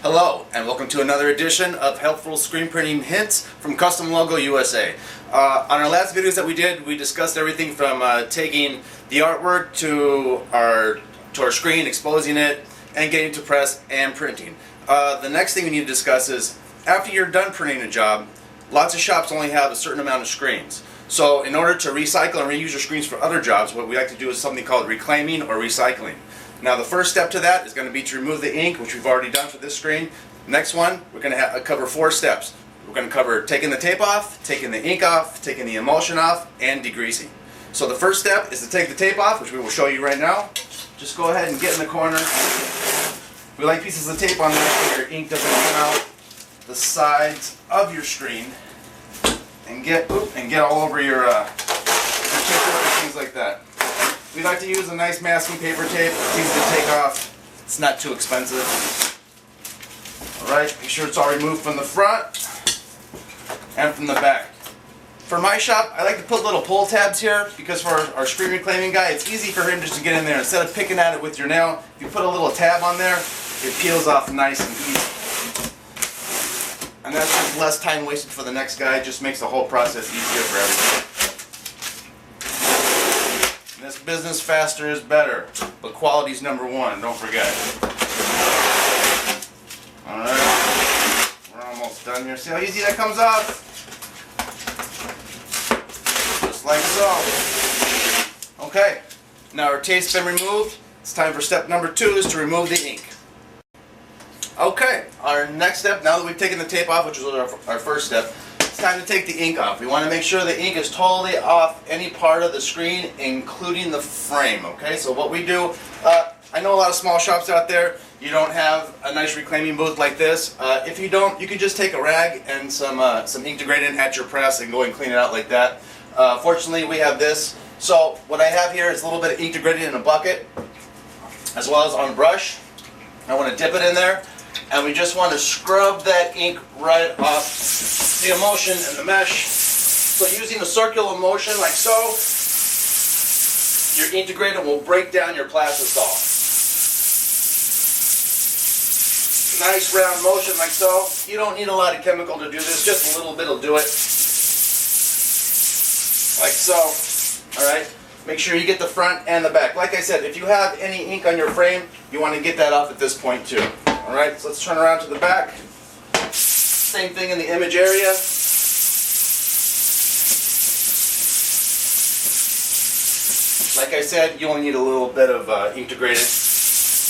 Hello, and welcome to another edition of Helpful Screen Printing Hints from Custom Logo USA. On our last videos that we did, we discussed everything from taking the artwork to our screen, exposing it, and getting to press and printing. The next thing we need to discuss is, after you're done printing a job, lots of shops only have a certain amount of screens. So in order to recycle and reuse your screens for other jobs, what we like to do is something called reclaiming or recycling. Now the first step to that is going to be to remove the ink, which we've already done for this screen. Next one, we're going to cover 4 steps. We're going to cover taking the tape off, taking the ink off, taking the emulsion off, and degreasing. So the first step is to take the tape off, which we will show you right now. Just go ahead and get in the corner. We like pieces of tape on there so your ink doesn't come out the sides of your screen and get all over your paper and things like that. We like to use a nice masking paper tape. It's easy to take off. It's not too expensive. Alright, make sure it's all removed from the front and from the back. For my shop, I like to put little pull tabs here because for our screen reclaiming guy, it's easy for him just to get in there. Instead of picking at it with your nail, if you put a little tab on there, it peels off nice and easy. And that's just less time wasted for the next guy. It just makes the whole process easier for everybody. In this business, faster is better, but quality's #1, don't forget. Alright, we're almost done here. See how easy that comes off? Just like so. Okay, now our tape's been removed. It's time for step #2 is to remove the ink. Okay, our next step, now that we've taken the tape off, which was our first step, it's time to take the ink off. We want to make sure the ink is totally off any part of the screen, including the frame. Okay, so what we do, I know a lot of small shops out there, you don't have a nice reclaiming booth like this. If you don't, you can just take a rag and some ink degradant at your press and go and clean it out like that. Fortunately, we have this. So what I have here is a little bit of ink degradant in a bucket, as well as on a brush. I want to dip it in there, and we just want to scrub that ink right off the emulsion and the mesh. So using a circular motion like so, your ink degradant will break down your plastisol. Nice round motion like so. You don't need a lot of chemical to do this, just a little bit will do it. Like so. Alright, make sure you get the front and the back. Like I said, if you have any ink on your frame, you want to get that off at this point too. Alright, so let's turn around to the back. Same thing in the image area. Like I said, you only need a little bit of ink degradant.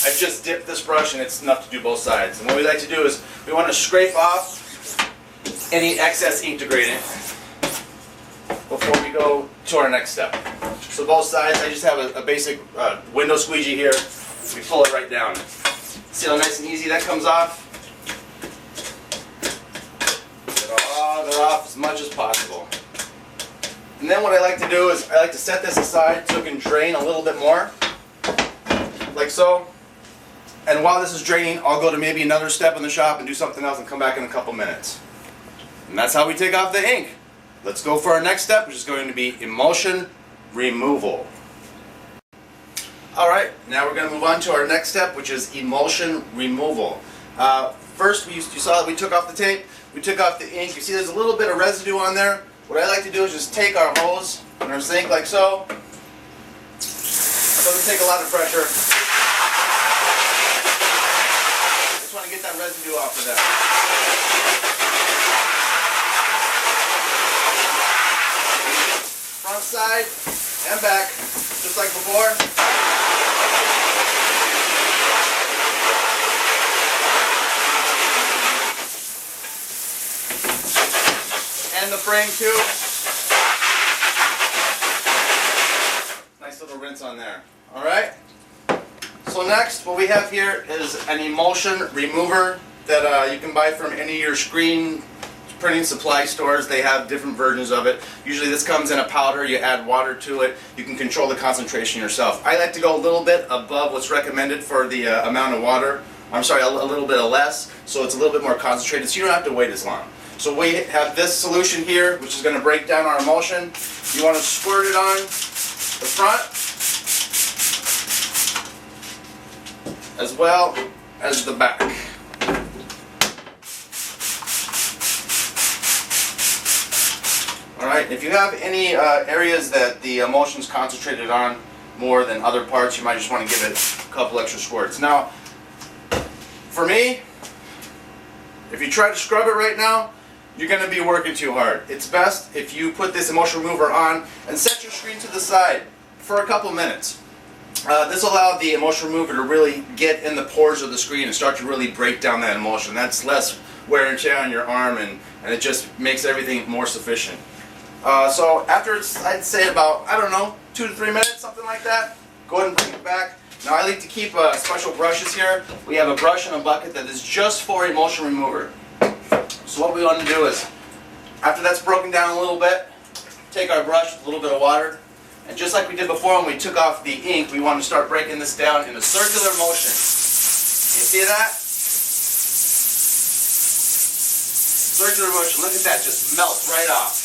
I've just dipped this brush and it's enough to do both sides. And what we like to do is we want to scrape off any excess ink degradant before we go to our next step. So both sides, I just have a basic window squeegee here. We pull it right down. See how nice and easy that comes off? Get it off as much as possible. And then what I like to do is I like to set this aside so it can drain a little bit more. Like so. And while this is draining, I'll go to maybe another step in the shop and do something else and come back in a couple minutes. And that's how we take off the ink. Let's go for our next step, which is going to be emulsion removal. Alright, now we're going to move on to our next step, which is emulsion removal. First, you saw that we took off the tape, we took off the ink. You see there's a little bit of residue on there. What I like to do is just take our hose and our sink like so. It doesn't take a lot of pressure. Just want to get that residue off of that. Front side and back, just like before. And the frame too. Nice little rinse on there. Alright? So next, what we have here is an emulsion remover that you can buy from any of your screen printing supply stores. They have different versions of it. Usually this comes in a powder, you add water to it, you can control the concentration yourself. I like to go a little bit above what's recommended for the amount of water. I'm sorry, a little bit less, so it's a little bit more concentrated, so you don't have to wait as long. So we have this solution here, which is going to break down our emulsion. You want to squirt it on the front, as well as the back. Alright, if you have any areas that the emulsion's concentrated on more than other parts, you might just want to give it a couple extra squirts. Now, for me, if you try to scrub it right now, you're going to be working too hard. It's best if you put this emulsion remover on and set your screen to the side for a couple minutes. This will allow the emulsion remover to really get in the pores of the screen and start to really break down that emulsion. That's less wear and tear on your arm, and it just makes everything more sufficient. So after I'd say about, I don't know, 2 to 3 minutes, something like that, go ahead and bring it back. Now I like to keep special brushes here. We have a brush and a bucket that is just for emulsion remover. So what we want to do is, after that's broken down a little bit, take our brush with a little bit of water, and just like we did before when we took off the ink, we want to start breaking this down in a circular motion. You see that? Circular motion, look at that, just melts right off.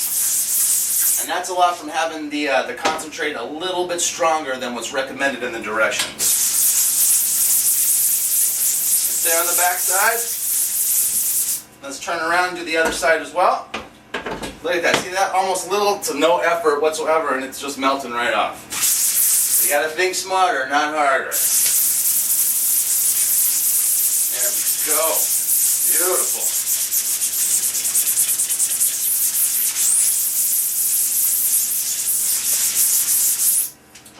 And that's a lot from having the concentrate a little bit stronger than what's recommended in the directions. Stay on the back side. Let's turn around and do the other side as well. Look at that, see that? Almost little to no effort whatsoever, and it's just melting right off. You gotta think smarter, not harder. There we go. Beautiful.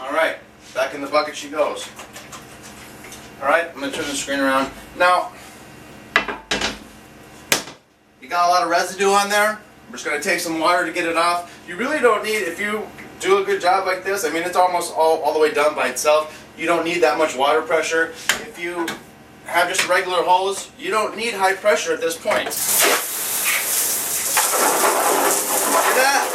Alright, back in the bucket she goes. Alright, I'm going to turn the screen around. Now, you got a lot of residue on there. We're just going to take some water to get it off. You really don't need, if you do a good job like this, I mean it's almost all the way done by itself. You don't need that much water pressure. If you have just a regular hose, you don't need high pressure at this point. See that?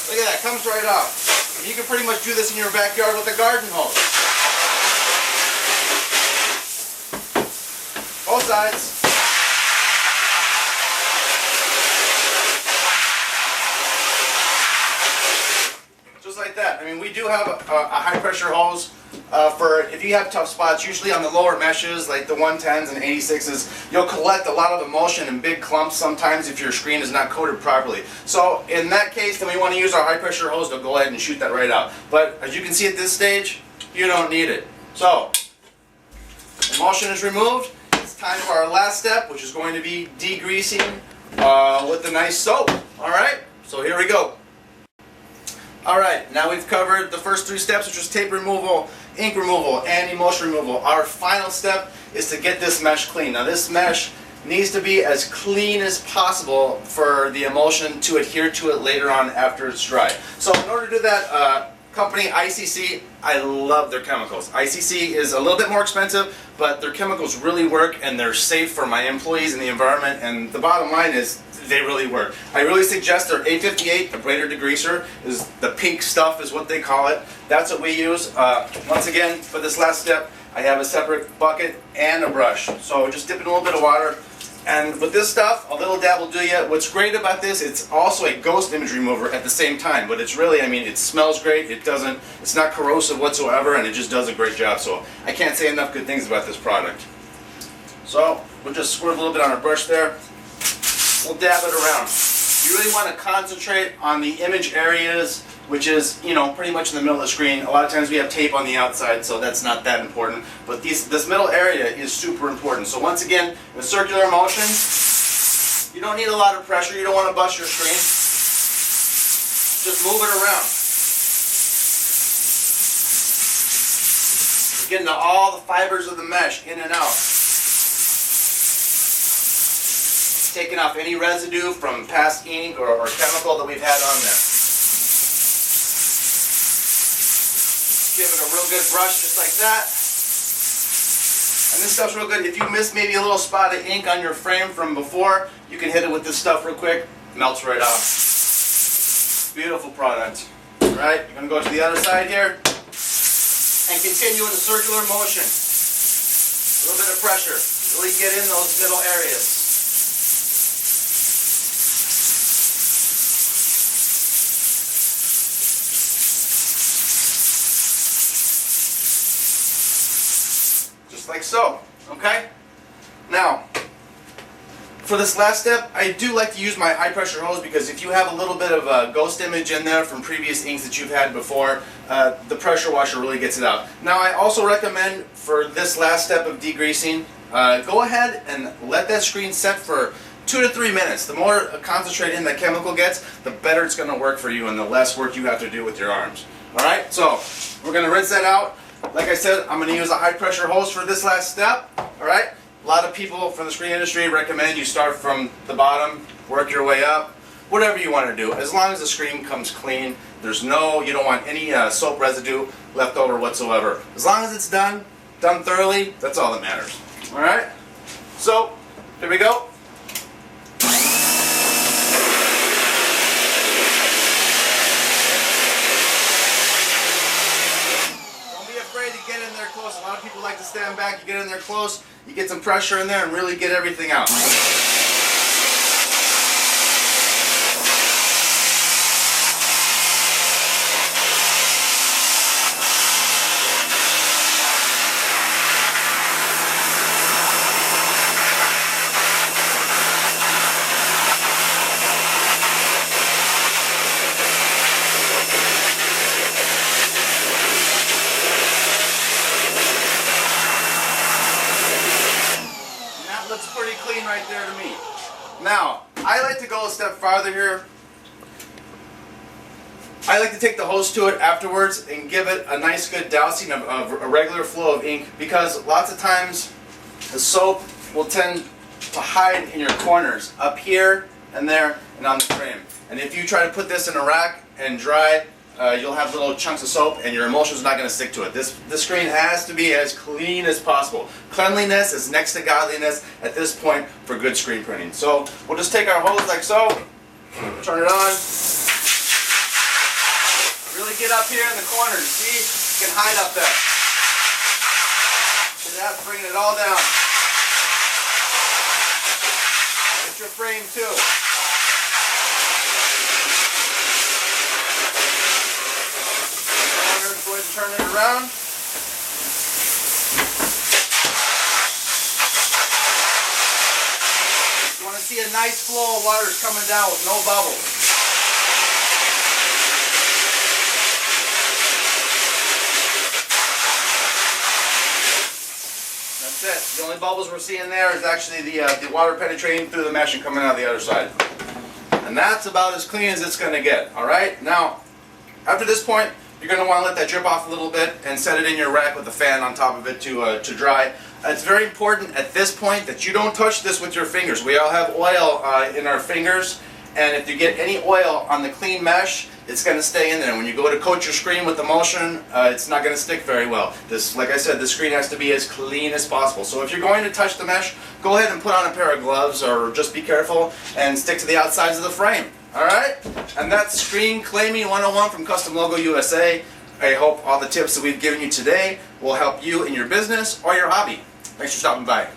Look at that, comes right off. You can pretty much do this in your backyard with a garden hose. Both sides. Just like that. I mean, we do have a high pressure hose for if you have tough spots, usually on the lower meshes, like the 110s and 86s, you'll collect a lot of emulsion in big clumps sometimes if your screen is not coated properly. So in that case, then we want to use our high pressure hose to go ahead and shoot that right out. But as you can see at this stage, you don't need it. So, emulsion is removed. It's time for our last step, which is going to be degreasing with a nice soap. Alright, so here we go. Alright, now we've covered the first 3 steps, which was tape removal, ink removal, and emulsion removal. Our final step is to get this mesh clean. Now this mesh needs to be as clean as possible for the emulsion to adhere to it later on after it's dry. So in order to do that, company ICC, I love their chemicals. ICC is a little bit more expensive, but their chemicals really work and they're safe for my employees and the environment, and the bottom line is they really work. I really suggest their A58, the braided degreaser, is the pink stuff is what they call it. That's what we use. Once again, for this last step, I have a separate bucket and a brush. So just dip in a little bit of water. And with this stuff, a little dab will do you. What's great about this, it's also a ghost image remover at the same time. But it's really, I mean, it smells great. It's not corrosive whatsoever, and it just does a great job. So I can't say enough good things about this product. So we'll just squirt a little bit on our brush there. We'll dab it around. You really want to concentrate on the image areas, which is, you know, pretty much in the middle of the screen. A lot of times we have tape on the outside, so that's not that important. But this middle area is super important. So once again, with circular emulsion, you don't need a lot of pressure. You don't want to bust your screen. Just move it around. You're getting to all the fibers of the mesh in and out. Taking off any residue from past ink or chemical that we've had on there. Give it a real good brush just like that. And this stuff's real good. If you miss maybe a little spot of ink on your frame from before, you can hit it with this stuff real quick. Melts right off. Beautiful product. Alright, you're going to go to the other side here and continue in a circular motion. A little bit of pressure. Really get in those middle areas. just like so. Okay? Now, for this last step, I do like to use my high pressure hose because if you have a little bit of a ghost image in there from previous inks that you've had before, the pressure washer really gets it out. Now I also recommend for this last step of degreasing, go ahead and let that screen set for 2 to 3 minutes. The more concentrated in the chemical gets, the better it's going to work for you and the less work you have to do with your arms. Alright, so we're going to rinse that out. Like I said, I'm going to use a high pressure hose for this last step. Alright, a lot of people from the screen industry recommend you start from the bottom, work your way up, whatever you want to do. As long as the screen comes clean, you don't want any soap residue left over whatsoever. As long as it's done thoroughly, that's all that matters. Alright, so here we go. Get in there close. A lot of people like to stand back. You get in there close, you get some pressure in there and really get everything out. Looks pretty clean right there to me. Now, I like to go a step farther here. I like to take the hose to it afterwards and give it a nice good dousing of a regular flow of ink because lots of times the soap will tend to hide in your corners, up here and there and on the frame. And if you try to put this in a rack and dry, you'll have little chunks of soap and your emulsion is not going to stick to it. This screen has to be as clean as possible. Cleanliness is next to godliness at this point for good screen printing. So we'll just take our hose like so, turn it on, really get up here in the corners. See, you can hide up there. So that's bringing it all down. Get your frame too. Go ahead and turn it around. You want to see a nice flow of water coming down with no bubbles. That's it. The only bubbles we're seeing there is actually the water penetrating through the mesh and coming out the other side. And that's about as clean as it's going to get. Alright? Now, after this point, you're going to want to let that drip off a little bit and set it in your rack with a fan on top of it to dry. It's very important at this point that you don't touch this with your fingers. We all have oil in our fingers, and if you get any oil on the clean mesh, it's going to stay in there. When you go to coat your screen with emulsion, it's not going to stick very well. Like I said, the screen has to be as clean as possible. So if you're going to touch the mesh, go ahead and put on a pair of gloves or just be careful and stick to the outsides of the frame. Alright? And that's Screen Claiming 101 from Custom Logo USA. I hope all the tips that we've given you today will help you in your business or your hobby. Thanks for stopping by.